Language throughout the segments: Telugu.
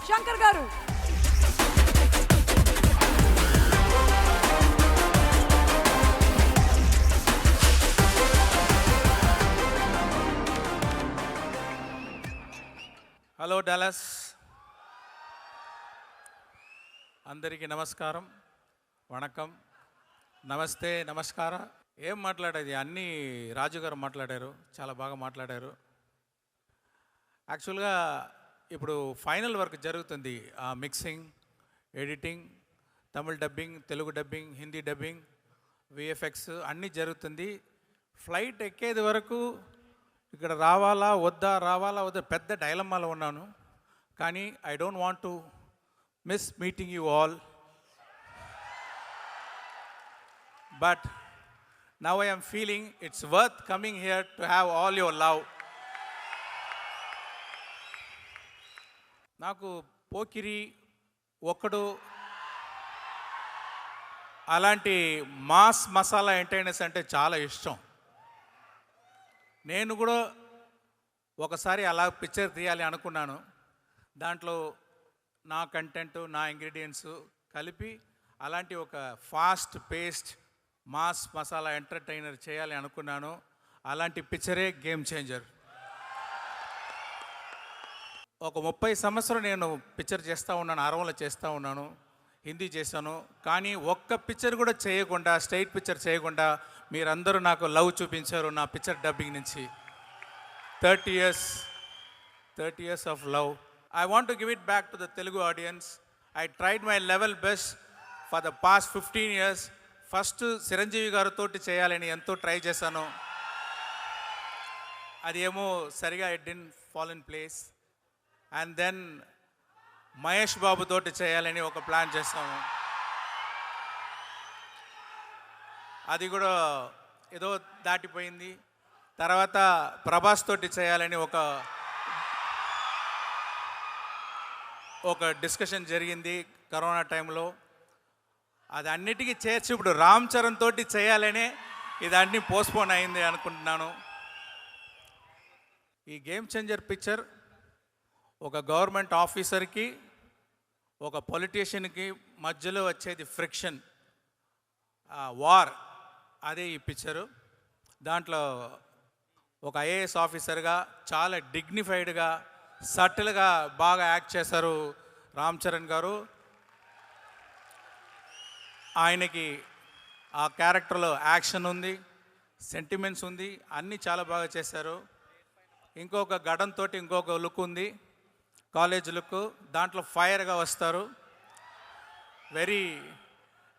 శంకర్ గారు. హలో డాలస్, అందరికీ నమస్కారం, వణకం, నమస్తే, నమస్కారం. ఏం మాట్లాడేది, అన్నీ రాజు గారు మాట్లాడారు, చాలా బాగా మాట్లాడారు. యాక్చువల్గా ఇప్పుడు ఫైనల్ వర్క్ జరుగుతుంది, mixing, editing, Tamil dubbing, Telugu dubbing, Hindi dubbing, VFX అన్నీ జరుగుతుంది. ఫ్లైట్ ఎక్కేది వరకు ఇక్కడ రావాలా వద్దా పెద్ద డైలమాలో ఉన్నాను. కానీ I don't want to miss meeting you all, but now I am feeling it's worth coming here to have all your love. నాకు పోకిరి, ఒక్కడు అలాంటి మాస్ మసాలా ఎంటర్టైనర్స్ అంటే చాలా ఇష్టం. నేను కూడా ఒకసారి అలా పిక్చర్ తీయాలి అనుకున్నాను. దాంట్లో నా కంటెంట్, నా ఇంగ్రీడియంట్స్ కలిపి అలాంటి ఒక fast paced mass masala entertainer చేయాలి అనుకున్నాను. అలాంటి పిక్చరే గేమ్ చేంజర్. ఒక 30 సంవత్సరం నేను పిక్చర్ చేస్తూ ఉన్నాను, అరవలో చేస్తూ ఉన్నాను, హిందీ చేశాను. కానీ ఒక్క పిక్చర్ కూడా చేయకుండా, స్ట్రైట్ పిక్చర్ చేయకుండా మీరందరూ నాకు లవ్ చూపించారు నా పిక్చర్ డబ్బింగ్ నుంచి. 30 years of love. I want to give it back to the Telugu audience. I tried my level best for the past 15 years. First Chiranjeevi గారితో చేయాలని ఎంతో ట్రై చేశాను. అది ఏమో సరిగా it didn't fall in place. And then Mahesh Babu తోటి చేయాలని ఒక ప్లాన్ చేస్తాము. అది కూడా ఏదో దాటిపోయింది. తర్వాత ప్రభాస్ తోటి చేయాలని ఒక డిస్కషన్ జరిగింది కరోనా టైంలో. అది అన్నిటికీ చేర్చి ఇప్పుడు రామ్ చరణ్ తోటి చేయాలనే ఇదన్నీ పోస్ట్పోన్ అయింది అనుకుంటున్నాను. ఈ గేమ్ చేంజర్ పిక్చర్ ఒక గవర్నమెంట్ ఆఫీసర్కి, ఒక పొలిటీషియన్కి మధ్యలో వచ్చేది ఫ్రిక్షన్, వార్, అదే ఈ పిక్చరు. దాంట్లో ఒక ఐఏఎస్ ఆఫీసర్గా చాలా డిగ్నిఫైడ్గా, సటిల్గా బాగా యాక్ట్ చేశారు రామ్ చరణ్ గారు. ఆయనకి ఆ క్యారెక్టర్లో యాక్షన్ ఉంది, సెంటిమెంట్స్ ఉంది, అన్నీ చాలా బాగా చేశారు. ఇంకొక గడంతో ఇంకొక లుక్ ఉంది, కాలేజ్ లుక్. దాంట్లో ఫైర్గా వస్తారు. వెరీ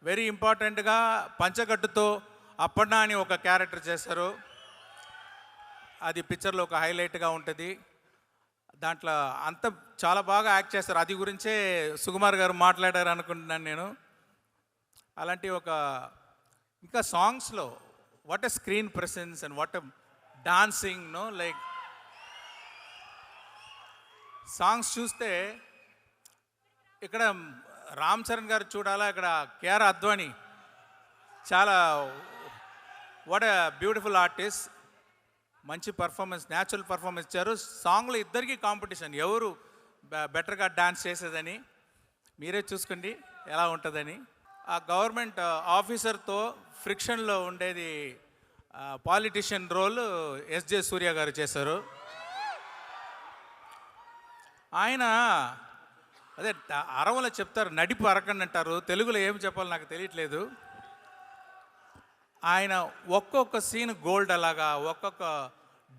వెరీ ఇంపార్టెంట్గా పంచగట్టుతో అప్పన్నా అని ఒక క్యారెక్టర్ చేశారు. అది పిక్చర్లో ఒక హైలైట్గా ఉంటుంది. దాంట్లో అంత చాలా బాగా యాక్ట్ చేస్తారు. అది గురించే సుకుమార్ గారు మాట్లాడారు అనుకుంటున్నాను నేను. అలాంటి ఒక ఇంకా సాంగ్స్లో what a screen presence and what a dancing, no like songs చూస్తే ఇక్కడ రామ్ చరణ్ గారు చూడాలా, ఇక్కడ కేఆర్ అద్వానీ చాలా వాట్ ఎ బ్యూటిఫుల్ ఆర్టిస్ట్. మంచి పర్ఫార్మెన్స్, న్యాచురల్ పర్ఫార్మెన్స్ ఇచ్చారు. సాంగ్లో ఇద్దరికి కాంపిటీషన్, ఎవరు బెటర్గా డాన్స్ చేసేదని. మీరే చూసుకోండి ఎలా ఉంటుందని. ఆ గవర్నమెంట్ ఆఫీసర్తో ఫ్రిక్షన్లో ఉండేది పాలిటిషియన్ రోల్ ఎస్జే సూర్య గారు చేశారు. ఆయన అదే అరవలో చెప్తారు, నడిపు అరకండి అంటారు. తెలుగులో ఏం చెప్పాలో నాకు తెలియట్లేదు. ఆయన ఒక్కొక్క సీన్ గోల్డ్ అలాగా, ఒక్కొక్క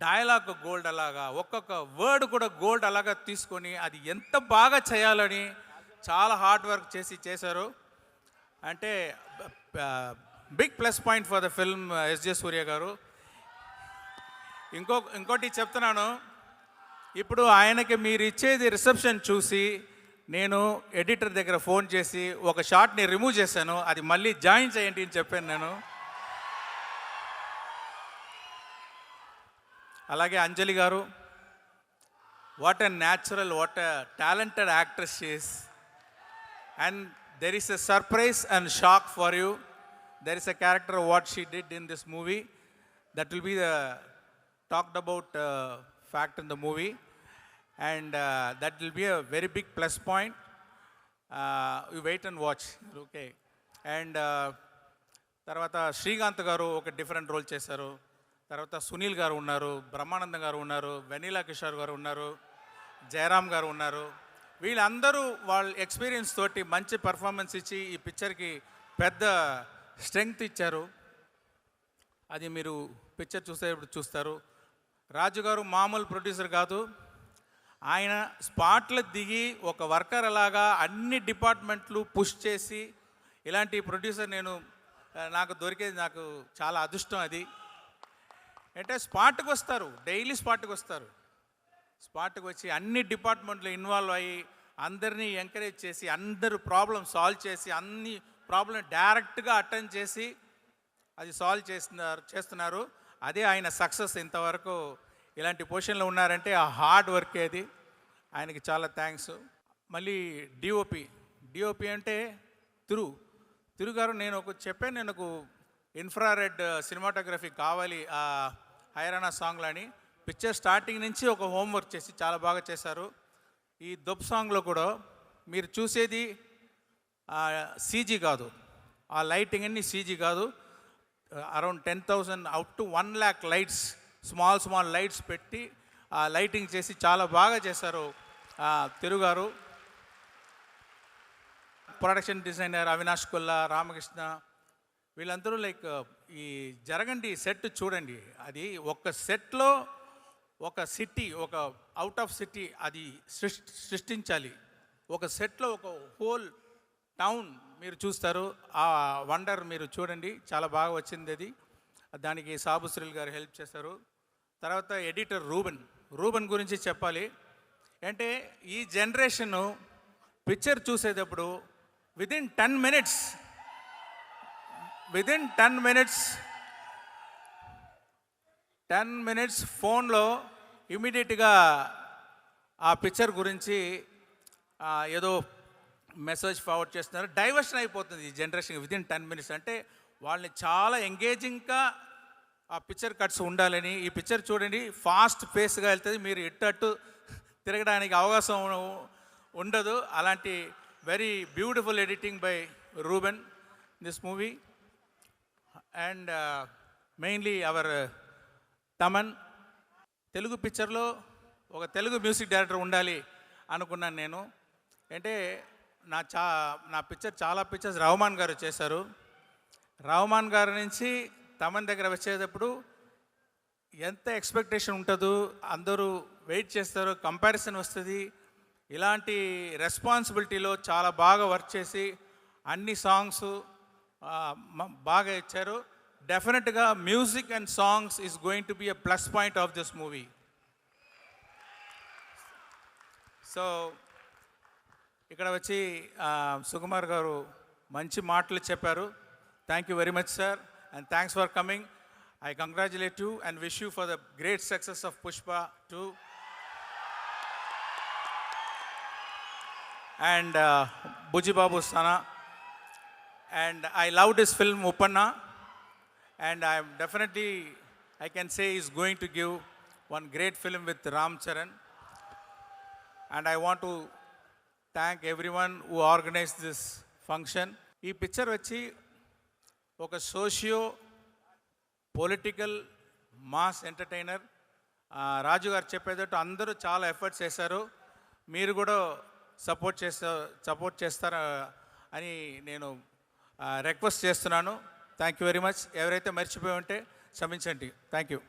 డైలాగ్ గోల్డ్ అలాగా, ఒక్కొక్క వర్డ్ కూడా గోల్డ్ అలాగా తీసుకొని అది ఎంత బాగా చేయాలని చాలా హార్డ్ వర్క్ చేశారు. అంటే big plus point for the film SJ Surya garu. ఇంకోటి చెప్తున్నాను, ఇప్పుడు ఆయనకి మీరు ఇచ్చేది రిసెప్షన్ చూసి నేను ఎడిటర్ దగ్గర ఫోన్ చేసి ఒక షాట్ని రిమూవ్ చేశాను, అది మళ్ళీ జాయిన్ చేయండి అని చెప్పాను నేను. అలాగే అంజలి గారు, what a natural, what a talented actress she is. And there is a surprise and shock for you. There is a character what she did in this movie that will be the talked about fact in the movie. and that will be a very big plus point. You wait and watch, okay. And తర్వాత శ్రీకాంత్ గారు ఒక డిఫరెంట్ రోల్ చేశారు. తర్వాత సునీల్ గారు ఉన్నారు, బ్రహ్మానందం గారు ఉన్నారు, వెనీలా కిషోర్ గారు ఉన్నారు, జయరామ్ గారు ఉన్నారు. వీళ్ళందరూ వాళ్ళ ఎక్స్పీరియన్స్ తోటి మంచి పర్ఫార్మెన్స్ ఇచ్చి ఈ పిక్చర్కి పెద్ద స్ట్రెంగ్త్ ఇచ్చారు. అది మీరు పిక్చర్ చూసేటప్పుడు చూస్తారు. రాజు గారు మామూలు ప్రొడ్యూసర్ కాదు. ఆయన స్పాట్లో దిగి ఒక వర్కర్ అలాగా అన్ని డిపార్ట్మెంట్లు పుష్ చేసి ఇలాంటి ప్రొడ్యూసర్ నాకు దొరికేది నాకు చాలా అదృష్టం. అది అంటే స్పాట్కి వస్తారు, డైలీ స్పాట్కి వస్తారు. స్పాట్కి వచ్చి అన్ని డిపార్ట్మెంట్లు ఇన్వాల్వ్ అయ్యి అందరినీ ఎంకరేజ్ చేసి అందరూ ప్రాబ్లం సాల్వ్ చేసి అన్ని ప్రాబ్లం డైరెక్ట్గా అటెండ్ చేసి అది సాల్వ్ చేస్తున్నారు. అదే ఆయన సక్సెస్. ఇంతవరకు ఇలాంటి పొజిషన్లో ఉన్నారంటే ఆ హార్డ్ వర్క్ అది. ఆయనకి చాలా థ్యాంక్స్. మళ్ళీ డిఓపి అంటే తిరు గారు నేను ఒక ఇన్ఫ్రారెడ్ సినిమాటోగ్రఫీ కావాలి ఆ హైరానా సాంగ్లో అని. పిక్చర్ స్టార్టింగ్ నుంచి ఒక హోంవర్క్ చేసి చాలా బాగా చేశారు. ఈ దొబ్ సాంగ్లో కూడా మీరు చూసేది సీజీ కాదు, ఆ లైటింగ్ అన్ని సీజీ కాదు. Around 10,000 up to 1 lakh lights, small lights పెట్టి ఆ లైటింగ్ చేసి చాలా బాగా చేశారు తిరుగారు. ప్రొడక్షన్ డిజైనర్ అవినాష్ కొల్లా, రామకృష్ణ, వీళ్ళందరూ ఈ జరగండి సెట్ చూడండి. అది ఒక సెట్లో ఒక సిటీ, ఒక అవుట్ ఆఫ్ సిటీ అది సృష్టించాలి. ఒక సెట్లో ఒక హోల్ టౌన్ మీరు చూస్తారు. ఆ వండర్ మీరు చూడండి, చాలా బాగా వచ్చింది అది. దానికి సాబుశ్రీల్ గారు హెల్ప్ చేశారు. తర్వాత ఎడిటర్ రూబెన్ గురించి చెప్పాలి. అంటే ఈ జనరేషను పిక్చర్ చూసేటప్పుడు విదిన్ 10 మినిట్స్ ఫోన్లో ఇమీడియట్గా ఆ పిక్చర్ గురించి ఏదో మెసేజ్ ఫార్వర్డ్ చేస్తున్నారు. డైవర్షన్ అయిపోతుంది ఈ జనరేషన్ విదిన్ 10 మినిట్స్. అంటే వాళ్ళని చాలా ఎంగేజింగ్గా ఆ పిక్చర్ కట్స్ ఉండాలని. ఈ పిక్చర్ చూడండి, ఫాస్ట్ పేస్గా వెళ్తుంది, మీరు ఇట్టట్టు తిరగడానికి అవకాశం ఉండదు. అలాంటి very beautiful editing by Ruben this movie. And mainly our Thaman. Telugu పిక్చర్లో ఒక తెలుగు మ్యూజిక్ డైరెక్టర్ ఉండాలి అనుకున్నాను నేను. అంటే నా చాలా పిక్చర్స్ రహమాన్ గారు చేశారు. రహమాన్ గారి నుంచి తమన్ దగ్గర వచ్చేటప్పుడు ఎంత ఎక్స్పెక్టేషన్ ఉంటుందో, అందరూ వెయిట్ చేస్తారు, కంపారిజన్ వస్తుంది. ఇలాంటి రెస్పాన్సిబిలిటీలో చాలా బాగా వర్క్ చేసి అన్ని సాంగ్స్ బాగా ఇచ్చారు. డెఫినెట్గా music and songs is going to be a plus point of this movie. So ఇక్కడ వచ్చి సుకుమార్ గారు మంచి మాటలు చెప్పారు. Thank you very much sir, and thanks for coming. I congratulate you and wish you for the great success of Pushpa 2. And Buji Babu Sana. And I loved his film Uppanna. And I can say he's going to give one great film with Ram Charan. And I want to thank everyone who organized this function. Ee picture vachi oka socio political mass entertainer. Raju garu చెప్పేటట్టు అందరూ చాలా ఎఫర్ట్స్ చేశారు. మీరు కూడా సపోర్ట్ చేస్తారా అని నేను రిక్వెస్ట్ చేస్తున్నాను. Thank you very much. ఎవరైతే మర్చిపోయి ఉంటే క్షమించండి. Thank you.